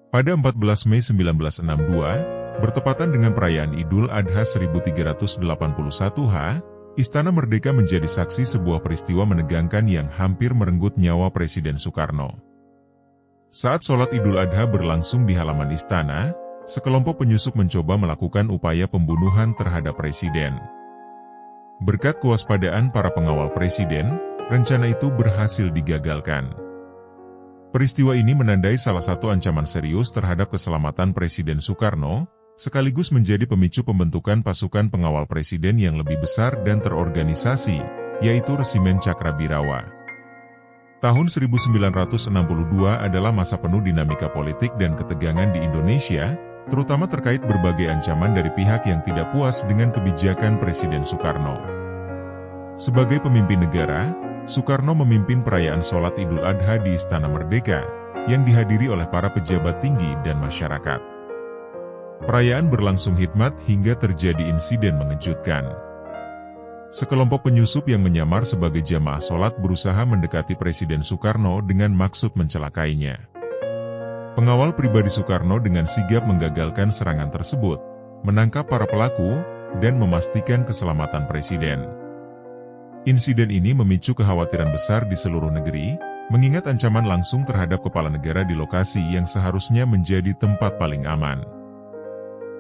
Pada 14 Mei 1962, bertepatan dengan perayaan Idul Adha 1381 Istana Merdeka menjadi saksi sebuah peristiwa menegangkan yang hampir merenggut nyawa Presiden Soekarno. Saat sholat Idul Adha berlangsung di halaman istana, sekelompok penyusup mencoba melakukan upaya pembunuhan terhadap Presiden. Berkat kewaspadaan para pengawal Presiden, rencana itu berhasil digagalkan. Peristiwa ini menandai salah satu ancaman serius terhadap keselamatan Presiden Soekarno, sekaligus menjadi pemicu pembentukan pasukan pengawal Presiden yang lebih besar dan terorganisasi, yaitu Resimen Cakrabirawa. Tahun 1962 adalah masa penuh dinamika politik dan ketegangan di Indonesia, terutama terkait berbagai ancaman dari pihak yang tidak puas dengan kebijakan Presiden Soekarno. Sebagai pemimpin negara, Soekarno memimpin perayaan sholat Idul Adha di Istana Merdeka, yang dihadiri oleh para pejabat tinggi dan masyarakat. Perayaan berlangsung hikmat hingga terjadi insiden mengejutkan. Sekelompok penyusup yang menyamar sebagai jamaah sholat berusaha mendekati Presiden Soekarno dengan maksud mencelakainya. Pengawal pribadi Soekarno dengan sigap menggagalkan serangan tersebut, menangkap para pelaku, dan memastikan keselamatan Presiden. Insiden ini memicu kekhawatiran besar di seluruh negeri, mengingat ancaman langsung terhadap kepala negara di lokasi yang seharusnya menjadi tempat paling aman.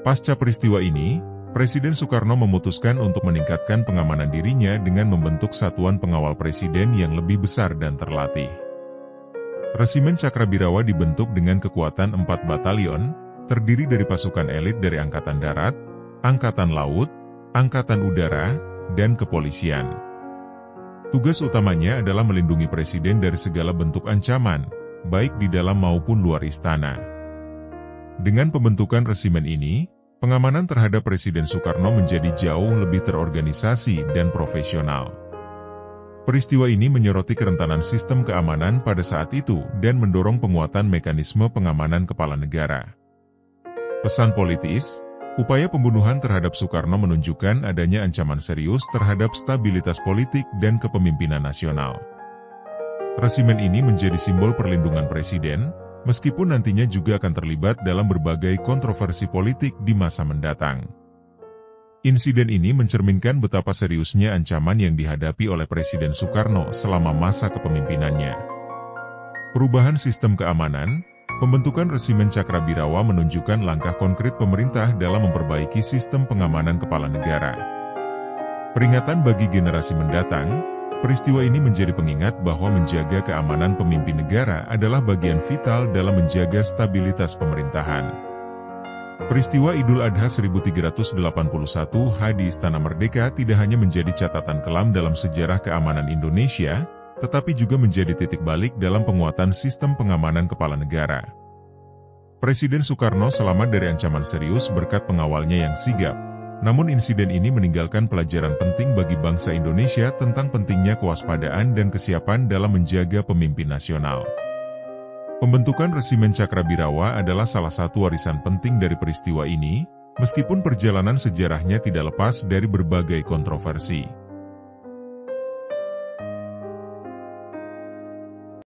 Pasca peristiwa ini, Presiden Soekarno memutuskan untuk meningkatkan pengamanan dirinya dengan membentuk satuan pengawal Presiden yang lebih besar dan terlatih. Resimen Cakrabirawa dibentuk dengan kekuatan 4 batalion, terdiri dari pasukan elit dari Angkatan Darat, Angkatan Laut, Angkatan Udara, dan Kepolisian. Tugas utamanya adalah melindungi Presiden dari segala bentuk ancaman, baik di dalam maupun luar istana. Dengan pembentukan resimen ini, pengamanan terhadap Presiden Soekarno menjadi jauh lebih terorganisasi dan profesional. Peristiwa ini menyoroti kerentanan sistem keamanan pada saat itu dan mendorong penguatan mekanisme pengamanan kepala negara. Pesan politis, upaya pembunuhan terhadap Soekarno menunjukkan adanya ancaman serius terhadap stabilitas politik dan kepemimpinan nasional. Resimen ini menjadi simbol perlindungan Presiden, meskipun nantinya juga akan terlibat dalam berbagai kontroversi politik di masa mendatang. Insiden ini mencerminkan betapa seriusnya ancaman yang dihadapi oleh Presiden Soekarno selama masa kepemimpinannya. Perubahan sistem keamanan, pembentukan Resimen Cakrabirawa menunjukkan langkah konkret pemerintah dalam memperbaiki sistem pengamanan kepala negara. Peringatan bagi generasi mendatang, peristiwa ini menjadi pengingat bahwa menjaga keamanan pemimpin negara adalah bagian vital dalam menjaga stabilitas pemerintahan. Peristiwa Idul Adha 1381 di Istana Merdeka tidak hanya menjadi catatan kelam dalam sejarah keamanan Indonesia, tetapi juga menjadi titik balik dalam penguatan sistem pengamanan kepala negara. Presiden Soekarno selamat dari ancaman serius berkat pengawalnya yang sigap. Namun insiden ini meninggalkan pelajaran penting bagi bangsa Indonesia tentang pentingnya kewaspadaan dan kesiapan dalam menjaga pemimpin nasional. Pembentukan Resimen Cakrabirawa adalah salah satu warisan penting dari peristiwa ini, meskipun perjalanan sejarahnya tidak lepas dari berbagai kontroversi.